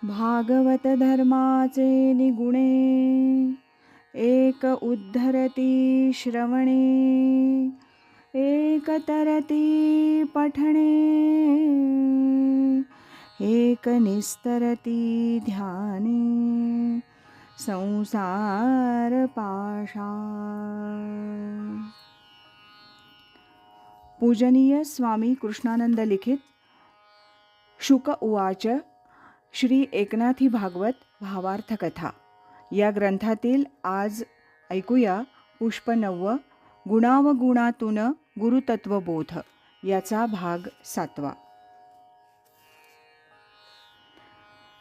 भागवत धर्माचे निगुणे, एक उद्धरती श्रवणे, एक तरती पठणे, एक निस्तरती ध्याने, संसार पाशा। पूजनीय स्वामी कृष्णानंद लिखित शुक उवाच श्री एकनाथी भागवत भावार्थ कथा या ग्रंथातील आज ऐकूया पुष्प 9 गुणावगुणातून गुरुतत्वबोध याचा भाग 7.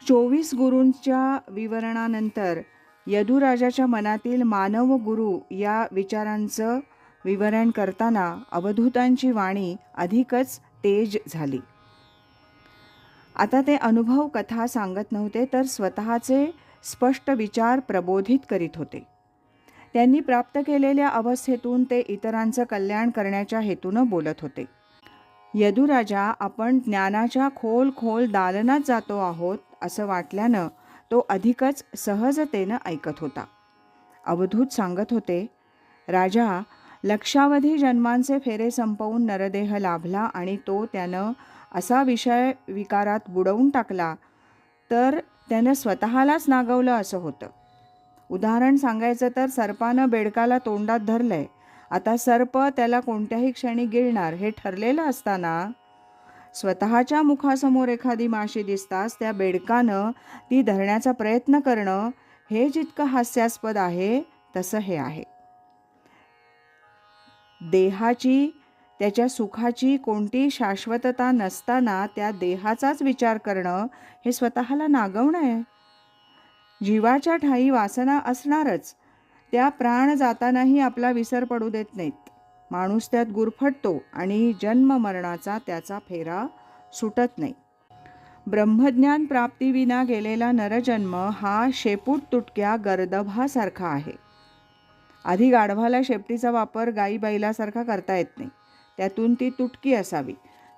24 गुरूंच्या विवरणानंतर यदुराजाच्या मनातील मानव गुरु या विचारांचं विवरण करताना अवधूतांची वाणी अधिकच तेज झाली. आता ते अनुभव कथा सांगत नव्हते, तर स्वतःचे स्पष्ट विचार प्रबोधित करीत होते. त्यांनी प्राप्त केलेल्या अवस्थेतून ते इतरांचं कल्याण करण्याच्या हेतूनं बोलत होते. यदुराजा, आपण ज्ञानाच्या खोल दालनात जातो आहोत असं वाटल्यानं तो अधिकच सहजतेनं ऐकत होता. अवधूत सांगत होते, राजा, लक्षावधी जन्मांचे फेरे संपवून नरदेह लाभला आणि तो त्यानं असा विषय विकारात बुडवून टाकला तर त्यानं स्वतःलाच नागवलं असं होतं. उदाहरण सांगायचं तर सर्पानं बेडकाला तोंडात धरलंय. आता सर्प त्याला कोणत्याही क्षणी गिळणार हे ठरलेलं असताना स्वतःच्या मुखासमोर एखादी माशी दिसताच त्या बेडकानं ती धरण्याचा प्रयत्न करणं हे जितकं हास्यास्पद आहे तसं हे आहे. देहाची, त्याच्या सुखाची कोणती शाश्वतता नसताना त्या देहाचाच विचार करणं हे स्वतःला नागवणं आहे. जीवाच्या ठायी वासना असणारच, त्या प्राण जातानाही आपला विसर पडू देत नाहीत. माणूस त्यात गुरफटतो आणि जन्म मरणाचा त्याचा फेरा सुटत नाही. ब्रह्मज्ञान प्राप्तीविना गेलेला नरजन्म हा शेपूट तुटक्या गर्दभासारखा आहे. आधी गाढवाला शेपटीचा वापर गाई बैलासारखा करता येत नाही, त्यातून ती तुटकी असावी,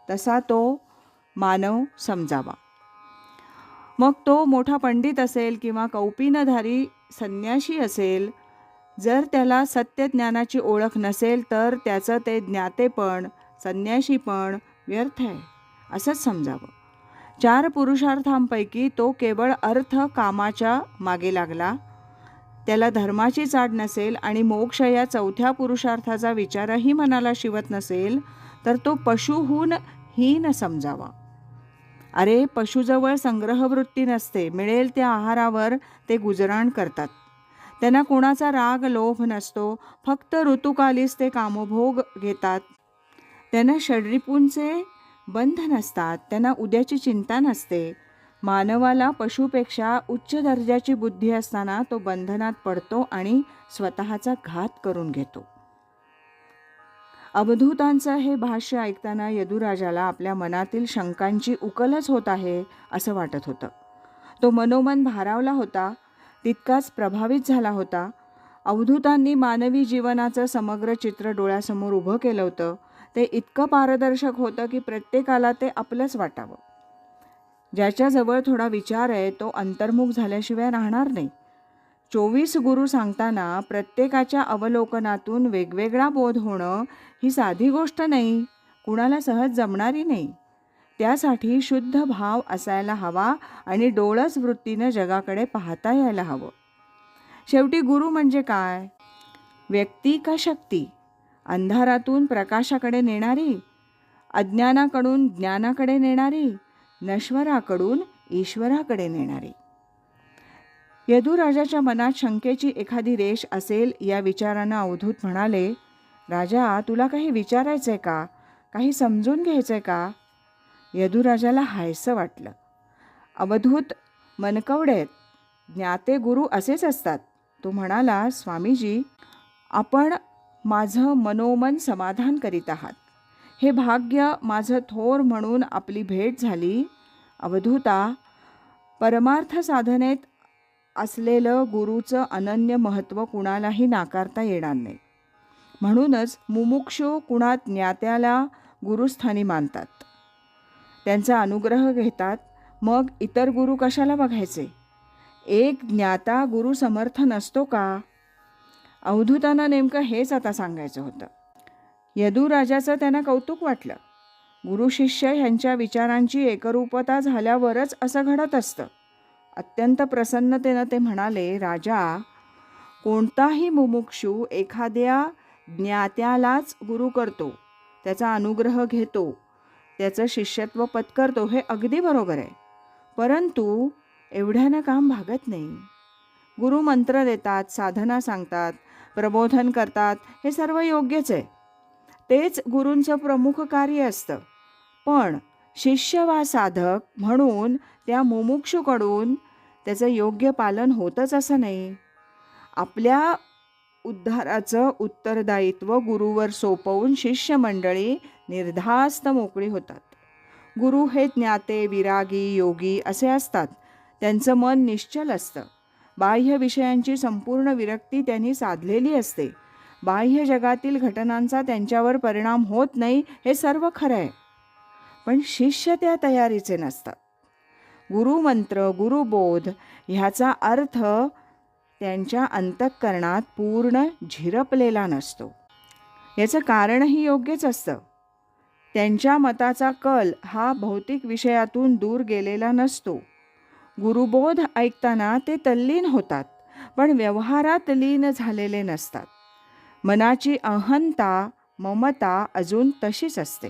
तसा तो मानव समजावा. मग तो मोठा पंडित असेल किंवा कौपीनधारी संन्याशी असेल, जर त्याला सत्यज्ञानाची ओळख नसेल तर त्याचं ते ज्ञातेपण, संन्याशीपण व्यर्थ आहे असंच समजावं. 4 पुरुषार्थांपैकी तो केवळ अर्थ कामाच्या मागे लागला, त्याला धर्माची चाड नसेल आणि मोक्ष या 4थ्या पुरुषार्थाचा विचारही मनाला शिवत नसेल तर तो पशुहून हीन समजावा. अरे, पशुजवळ संग्रहवृत्ती नसते, मिळेल त्या आहारावर ते गुजराण करतात. त्यांना कोणाचा राग लोभ नसतो, फक्त ऋतुकालीच ते कामभोग घेतात. त्यांना षड्रिपूंचे बंध नसतात, त्यांना उद्याची चिंता नसते. मानवाला पशुपेक्षा उच्च दर्जाची बुद्धी असताना तो बंधनात पडतो आणि स्वतःचा घात करून घेतो. अवधूतांचं हे भाष्य ऐकताना यदुराजाला आपल्या मनातील शंकांची उकलच होत आहे असं वाटत होतं. तो मनोमन भारावला होता, तितकाच प्रभावित झाला होता. अवधूतांनी मानवी जीवनाचं समग्र चित्र डोळ्यासमोर उभं केलं होतं. ते इतकं पारदर्शक होतं की प्रत्येकाला ते आपलंच वाटावं. ज्याच्याजवळ थोडा विचार आहे तो अंतर्मुख झाल्याशिवाय राहणार नाही. 24 गुरु सांगताना प्रत्येकाच्या अवलोकनातून वेगवेगळा बोध होणं ही साधी गोष्ट नाही, कुणाला सहज जमणारी नाही. त्यासाठी शुद्ध भाव असायला हवा आणि डोळस वृत्तीनं जगाकडे पाहता यायला हवं. शेवटी गुरु म्हणजे काय? व्यक्ती का शक्ती? अंधारातून प्रकाशाकडे नेणारी, अज्ञानाकडून ज्ञानाकडे नेणारी, नश्वराकडून ईश्वराकडे नेणारी. यदुराजाच्या मनात शंकेची एखादी रेष असेल या विचारानं अवधूत म्हणाले, राजा, तुला काही विचारायचंय का? काही समजून घ्यायचंय का? यदुराजाला हायसं वाटलं. अवधूत मनकवडे आहेत, ज्ञाते गुरु असेच असतात. तो म्हणाला, स्वामीजी, आपण माझं मनोमन समाधान करीत आहात. हे भाग्य माझं थोर म्हणून आपली भेट झाली. अवधूता, परमार्थ साधनेत असलेलं गुरुचं अनन्य महत्त्व कुणालाही नाकारता येणार नाही. म्हणूनच मुमुक्षू कुणात ज्ञात्याला गुरुस्थानी मानतात, त्यांचा अनुग्रह घेतात. मग इतर गुरु कशाला बघायचे? एक ज्ञाता गुरु समर्थ नसतो का? अवधूतांना नेमकं हेच आता सांगायचं होतं. यदुराजाचं त्यांना कौतुक वाटलं. गुरु शिष्य ह्यांच्या विचारांची एकरूपता झाल्यावरच असं घडत असतं. अत्यंत प्रसन्नतेनं ते म्हणाले, राजा, कोणताही मुमुक्षू एखाद्या ज्ञात्यालाच गुरु करतो, त्याचा अनुग्रह घेतो, त्याचं शिष्यत्व पत्करतो, हे अगदी बरोबर आहे. परंतु एवढ्यानं काम भागत नाही. गुरु मंत्र देतात, साधना सांगतात, प्रबोधन करतात, हे सर्व योग्यच आहे. तेच गुरूंचं प्रमुख कार्य असतं. पण शिष्य वा साधक म्हणून त्या मुमुक्षूकडून त्याचं योग्य पालन होतच असं नाही. आपल्या उद्धाराचं उत्तरदायित्व गुरुवर सोपवून शिष्यमंडळी निर्धास्त मोकळी होतात. गुरु हे ज्ञाते, विरागी, योगी असे असतात. त्यांचं मन निश्चल असतं. बाह्य विषयांची संपूर्ण विरक्ती त्यांनी साधलेली असते. बाह्य जगातील घटनांचा त्यांच्यावर परिणाम होत नाही, हे सर्व खरं आहे. पण शिष्य त्या तयारीचे नसतात. गुरुमंत्र, गुरुबोध ह्याचा अर्थ त्यांच्या अंतःकरणात पूर्ण झिरपलेला नसतो. याचं कारणही योग्यच असतं. त्यांच्या मताचा कल हा भौतिक विषयातून दूर गेलेला नसतो. गुरुबोध ऐकताना ते तल्लीन होतात, पण व्यवहारात लीन झालेले नसतात. मनाची अहंता, ममता अजून तशीच असते.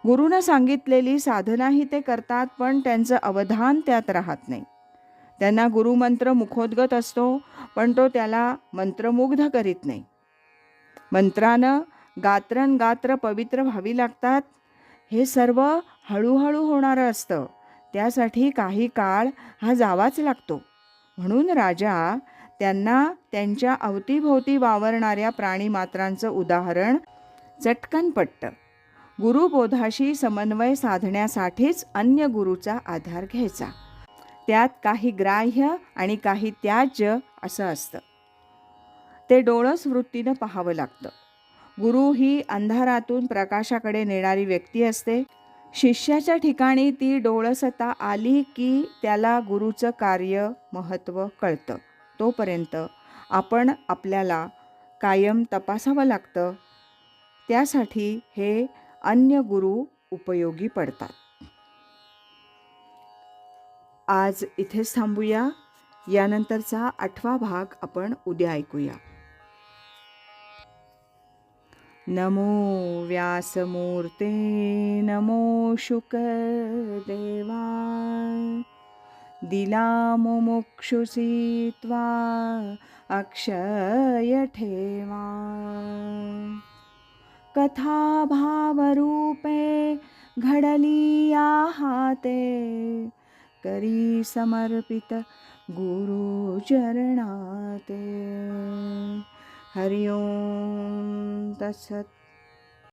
गुरुनं सांगितलेली साधनाही ते करतात, पण त्यांचं अवधान त्यात राहत नाही. त्यांना गुरुमंत्र मुखोद्गत असतो, पण तो त्याला मंत्रमुग्ध करीत नाही. मंत्रानं गात्रनगात्र पवित्र व्हावी लागतात. हे सर्व हळूहळू होणारं असतं. त्यासाठी काही काळ हा जावाच लागतो. म्हणून राजा त्यांना त्यांच्या अवतीभोवती वावरणाऱ्या प्राणीमात्रांचं उदाहरण चटकन पटतं. गुरुबोधाशी समन्वय साधण्यासाठीच अन्य गुरुचा आधार घ्यायचा. त्यात काही ग्राह्य आणि काही त्याज्य असं असतं. ते डोळस वृत्तीनं पाहावं लागतं. गुरु ही अंधारातून प्रकाशाकडे नेणारी व्यक्ती असते. शिष्याच्या ठिकाणी ती डोळसता आली की त्याला गुरुचं कार्य, महत्त्व कळतं. तोपर्यंत आपण आपल्याला कायम तपासावं लागतं. त्यासाठी हे अन्य गुरु उपयोगी पडतात. आज इथेच थांबूया. यानंतरचा 8वा भाग आपण उद्या ऐकूया. नमो व्यासमूर्ते, नमो शुकदेवा, दिला मुमुक्षुसी त्वा अक्षय ठेवा. कथा भावरूपे घडली या हाते, करी समर्पित गुरु चरणाते. हरि ओम तत्सत.